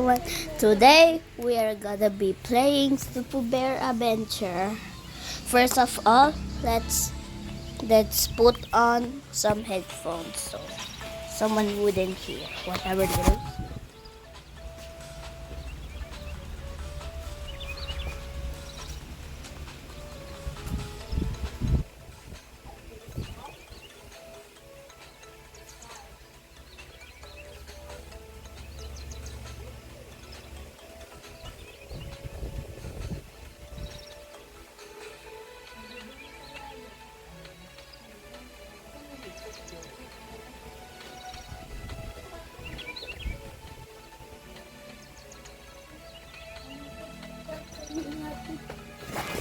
everyone. Today we are gonna be playing Super Bear Adventure. First of all, let's put on some headphones so someone wouldn't hear whatever it is.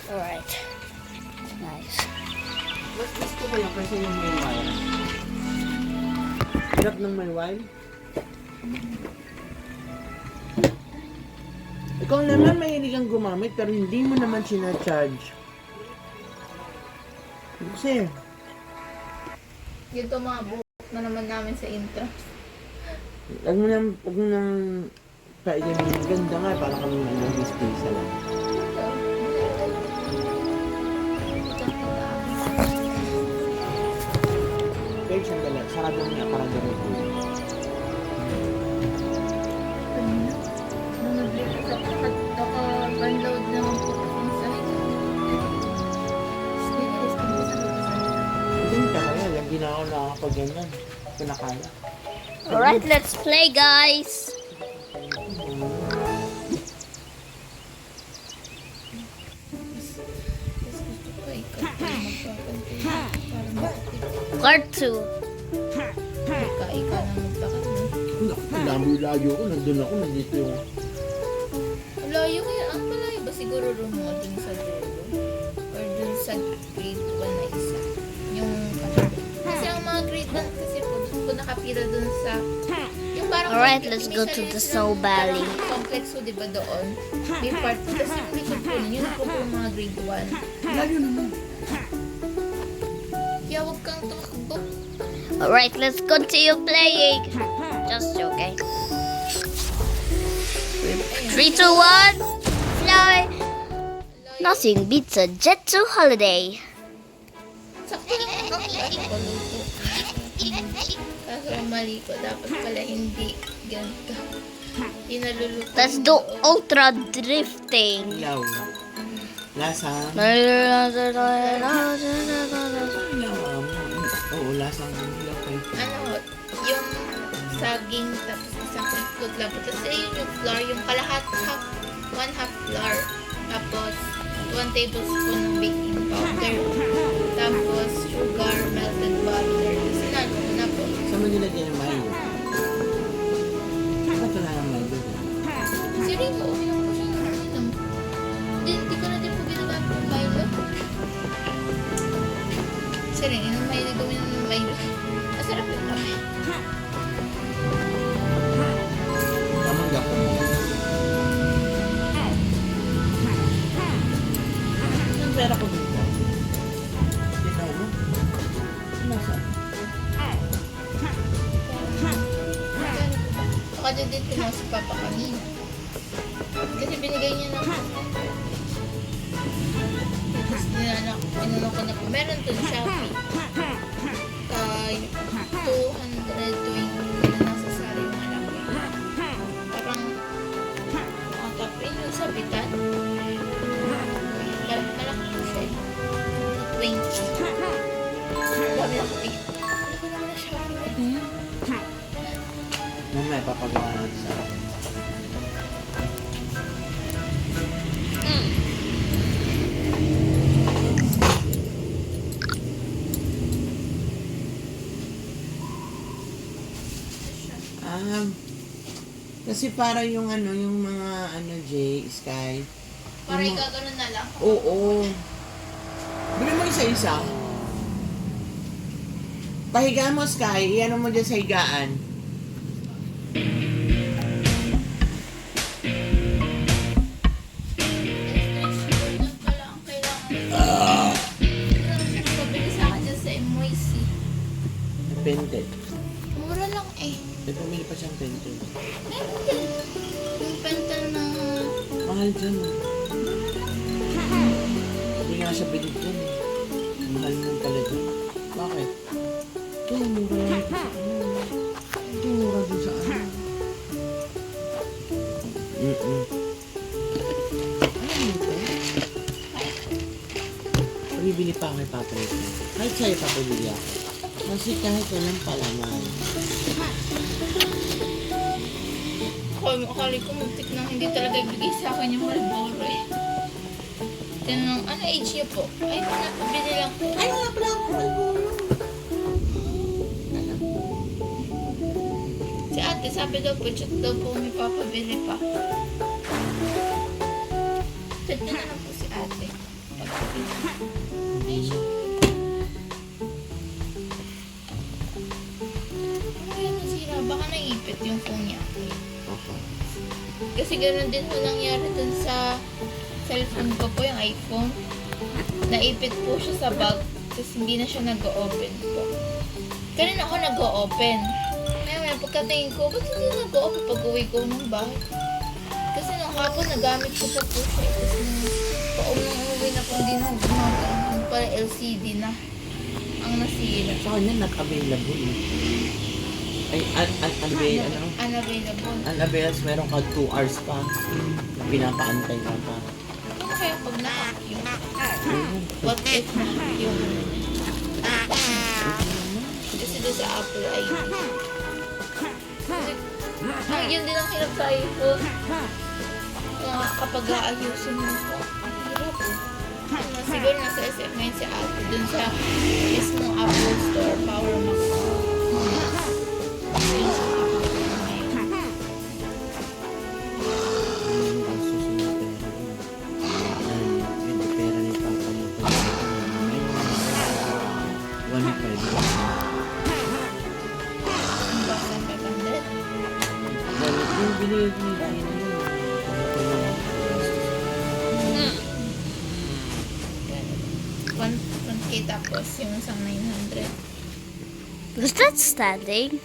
Alright. Nice. Mas gusto ko yung kasi yung may wire. Hirap ng may wire. Ikaw naman mahilig kang gumamit pero hindi mo naman sinacharge. Kasi, Yun to mga buhok na naman namin sa intro. huwag mo nang kainin yung ganda nga, parang kami nag-display sa lang. Pero sandali, sarado mo niya para gano'n po. Naka-download naman po kung saan. Hindi ka kaya, lagi na ako nakakapag-ganyan. Pinakaya. Alright, let's play, guys. Part 2. Ika na magpakano. Layo ko, nandun ako, nandito yung... Malayo kaya, ang malayo ba siguro room mo dun sa dulo? Or dun sa grade 1 na isa? Yung kasi ang mga grade 1 kasi po, dun po nakapira dun sa yung parang Alright, let's go to the Snow Valley. Complex po, diba doon? May part po. Tapos yung likod po nun, yun po po yung mga grade 1. Layo naman. Kaya huwag kang tumakbo. Alright, let's continue playing. Just joking. 3, 2, 1, fly. Nothing beats a jet to holiday. Sakto lang ako. Kaso ang mali ko, dapat pala hindi ganito. Inaluluto. Let's do ultra drifting. Ilaw. Lasang. Alright, Ilaw. Oo, lasang ilaw kayo. Ano, yung saging, tapos isang itlog lang. Tapos yun yung flour, yung kalahat, one half flour. Tapos, 1 tablespoon ng baking powder. Tapos, sugar, melted butter. Tapos, sinano ko na po. Saan mo nilagyan yung Milo? Bakit wala ng Milo? Si Rico, uminom ko siya ng uminom. Hindi ko na din po ginagamit ng Milo. Si Rico, inom Milo, uminom ng Milo. Masarap yung kami. Tamang gapo mo. Anong pera ko dito? Ikaw mo? Nasaan? Baka din tinawag si Papa kanina. Kasi binigay niya ng tapos inano ko na po. Meron to sa Shopee. Kay 220 na nasa sari yung alam ko. Parang makakapin yung sabitan. Malaki po siya. 20. Dami ako eh. Ano ko naman na Shopee? Mamaya papagawa natin sa akin. Kasi para yung ano, yung mga ano, Jay, Sky. Para yung mga- igaganon na lang. Oo. Bili mo isa-isa. Pahiga mo, Sky. Iyan mo dyan sa higaan. Mura lang eh. May pumili pa siyang pente. Meron din. Yung mahal dyan. Hindi nga siya bilib dyan. Mahal mo talaga. Bakit? Ito, mura lang ito sa ano. Ito, mura din sa ano. Ano ito? Bibili pa kay Papa ito. Kahit sa'yo papabili ako. Kasi kahit walang palaman. Akala ko muntik nang hindi talaga ibigay sa akin yung Marlboro eh. Tinanong, ano age niyo po? Ay, napabili lang po. Ay, wala pala ako Marlboro. Si ate, sabi daw po, chat daw po may papabili pa. Chat na lang po si ate. Ay, siya. Ano yan nasira? Baka naipit yung phone niya. Kasi ganoon din po nangyari dun sa cellphone ko po, yung iPhone. Naipit po siya sa bag, tapos hindi na siya nag-open po. Kanina ako nag-open. Ngayon, pagkatingin ko, ba't hindi nag-open pag uwi ko ng bahay? Kasi nung hapon, nagamit ko pa po siya. Tapos nung uwi na po, hindi na gumagano. Para LCD na ang nasira. Sa kanya, not-available eh. Ay, ano? Unavailable. Unavailable, meron ka 2 hours pa. Pinapaantay ka pa. Ano kaya pag naka-yung? What if naka-yung? Kasi doon sa Apple ID. Kasi, yun din ang hirap sa iPhone. Kapag aayusin mo po, hirap. Siguro nasa SF ngayon si Apple. Doon sa mismong Apple Store, Power Mac. Tapos yung isang 900. Was that standing?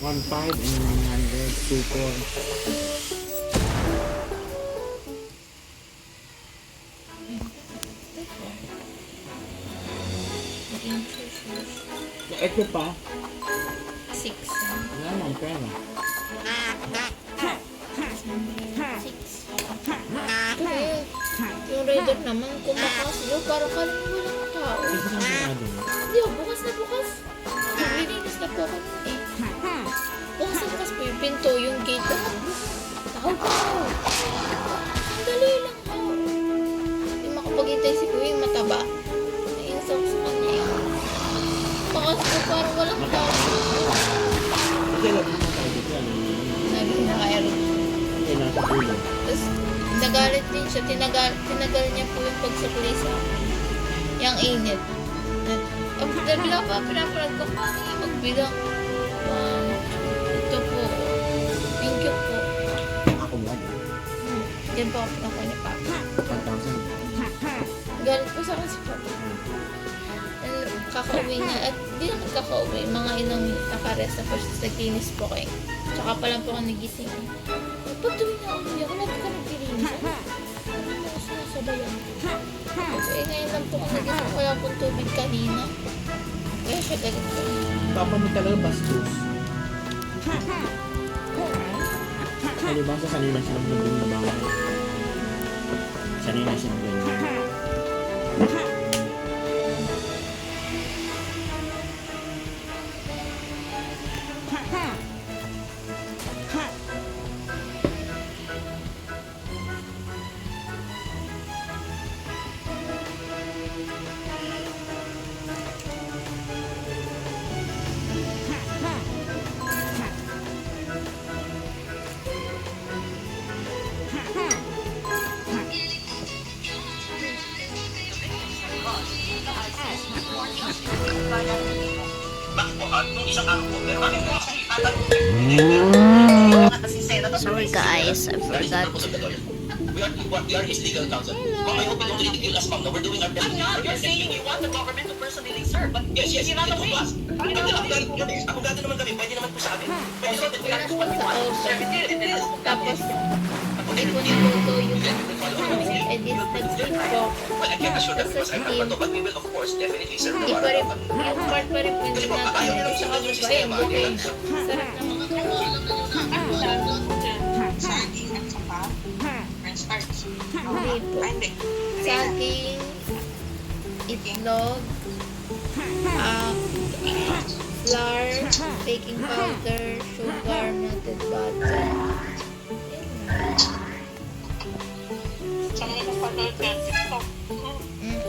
1.5 and 900, 2.4. Ito pa. 6. Wala naman pera. 6. Yung radar naman, kumakas yun, parang kalang walang tao. Ito sa sarado mo. Hindi, bukas na bukas. Naglilinis na po ako nun eh. Bukas na bukas po yung pinto, yung gate. Tao po. Sandali lang po. Hindi makapaghintay si Kuya yung mataba. Naiinsaw ko sa kanya yun. Bukas po parang walang tao. Kasi alam mo tayo dito. Sabi ko naka-aeroon. Hindi nasa ulo. Tapos, nagalit din siya. Tinagal niya po yung pagsukli sa akin. Yung init. Pinapalag ko, paano yung magbilang? Ito po. Thank you po. Ako ba? Diyan po ako pinakuha ni Papa. 1,000. Galit po sa akin si Papa. And kakauwi niya. At di naman kakauwi. Mga ilang nakarest na first. Naglinis po kayo. Tsaka pa lang po ako nagising. Pag tuwing na ako, wala po ka naglinis. Ano mo ako sinasabayan? Eh, ngayon lang po ako nagising. Kaya po tubig kanina. Kaya siya galit po. Papa mo talaga bastos. Ano ba sa sanay na siya ng gandang na bawal? Sanay na siya ng ganyan. Sorry guys, I forgot. We are his legal counsel. Ma'am, I hope you don't ridicule us, ma'am. No, we're doing our best. You're saying you want the government to personally serve, but yes, you not away. Abogado naman kami, pwede naman po sa amin. Pwede naman po Sa auto. Tapos, ay kung niluto yung edit nag-tiktok. Well, I can't assure that because I'm not Bato, but we will of course definitely serve the Di pa rin, Bato. yung part pa rin pwede natin ito sa kababayan. Okay. Sarap naman. Saging at saka cornstarch. Hindi po. Ay, hindi. Saging, itlog, flour, baking powder, sugar, melted butter. Saan mo napanood yan? TikTok. Mm.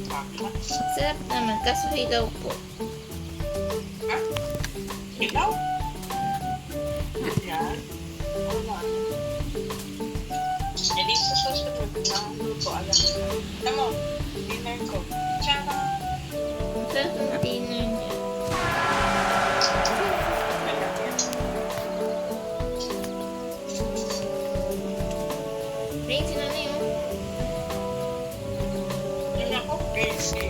Sabi na. Sarap naman, kaso hilaw po. Ha? Ikaw? Yan. Wala. Hindi sa susunod na luto. Alam mo, dinner ko. Tsaka, Ang sarap ng dinner niya. Rain, sila na yun. yun ako, crazy.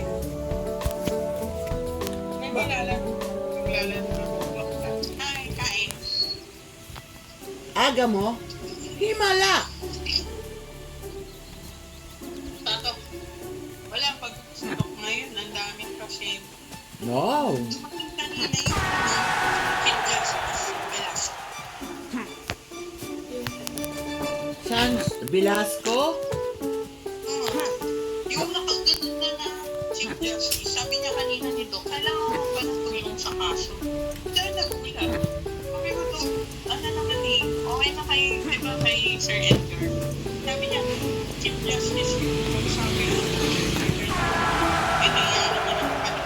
May maglalaro ako. Ay, kain. Aga mo? Himala! Tato, wala pag-sunok ngayon. Ang daming kasi. No. Kanina yun. Fitness. Velasco. San Velasco? Yung nakaganon na Chief Justice, sabi niya kanina nito, kailangan ko ba ng tulong sa kaso? Kaya nagulat. Sabi ko to, ano naman eh, okay na kay, di ba kay Sir Edgar? Sabi niya, Chief Justice, sabi ko, eh nangyari naman ang ano.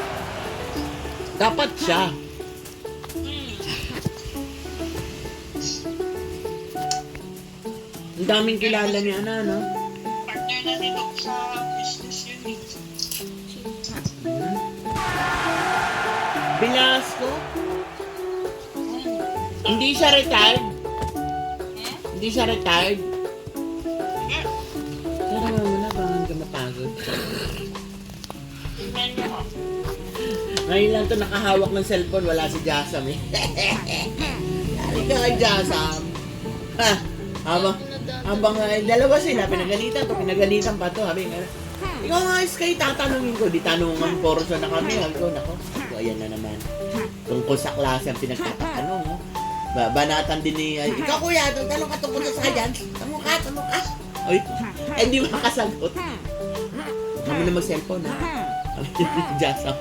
Dapat siya. Ang daming kilala ni Ana, no? Partner na nito sa business yun eh. Velasco? Hindi siya retired? Hindi siya retired? Yeah, Pero naman mo na, baka ka mapagod. tingnan niyo ha. Ngayon lang to nakahawak ng cellphone, wala si Jasam eh. Yari ka kay Jasam. Ha? Habang dalawa sila, pinagalitan pa to. Sabi nga, ikaw nga Sky, tatanungin ko. Di tanungan, porso na kami. Sabi ko, nako, ayan na naman. Tungkol sa klase ang pinagtatanong. No? Banatan din ni, ikaw kuya, tanong ka tungkol sa sakyan. Tanong ka. Ay, hindi makasagot. Kami na mag-cellphone ha. Jasam.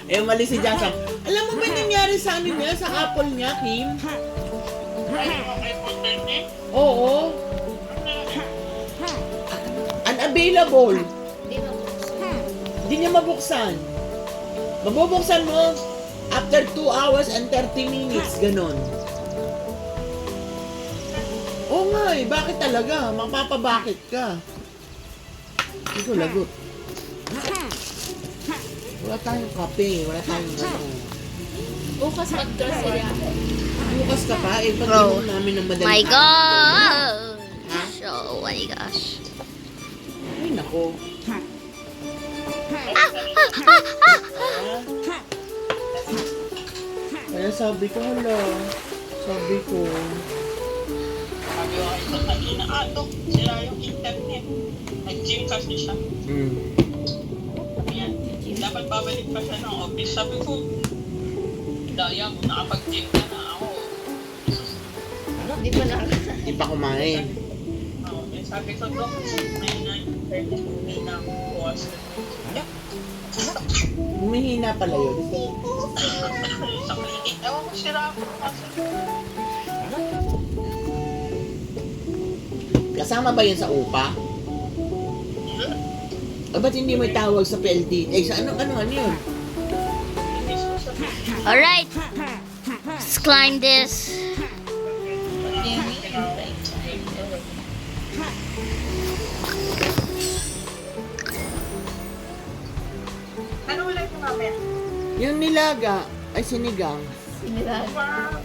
Eh, mali si Jasam. Alam mo ba yung nangyari sa ano niya, sa Apple niya, Kim? iPhone 13? Oo. Unavailable. Hindi mabuksan. Hindi niya mabuksan. Mabubuksan mo after 2 hours and 30 minutes, ganon. Oo nga eh, bakit talaga? Mapapabakit ka. Hindi ko lagot. Wala tayong kape, wala tayong ano. Bukas mag-grocery ako. Bukas ka pa, eh, pag Bro. inom namin ng madaling My araw. gosh! Oh my gosh. Ay, nako. Kaya sabi ko, hala. Sabi ko, Sabi ko kayo sa kanina, Dok, sira yung internet. Nag-gym kasi siya. Ayan, dapat babalik pa siya ng office. Sabi ko, daya mo, nakapag-gym ka na ako. Hindi pa na. hindi pa kumain. Sabi ko, Dok, may na internet, may na buwas. Yeah. Humihina pala yun. Sa klinik, ewan ko sira ako kasi. Kasama ba yan sa UPA? O ba't hindi mo itawag sa PLD? Eh, sa ano yun? Inis ko sa Alright. Let's climb this. Ano ulit mo namin? Yung nilaga, ay sinigang. Sinilag. Wow!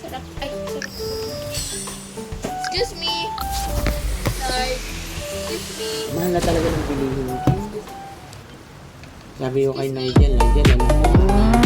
Sarap. Ay, sarap. Excuse me. Sorry. Excuse me. Mahal na talaga ng bilihin. Sabi ko kay Nigel, ano?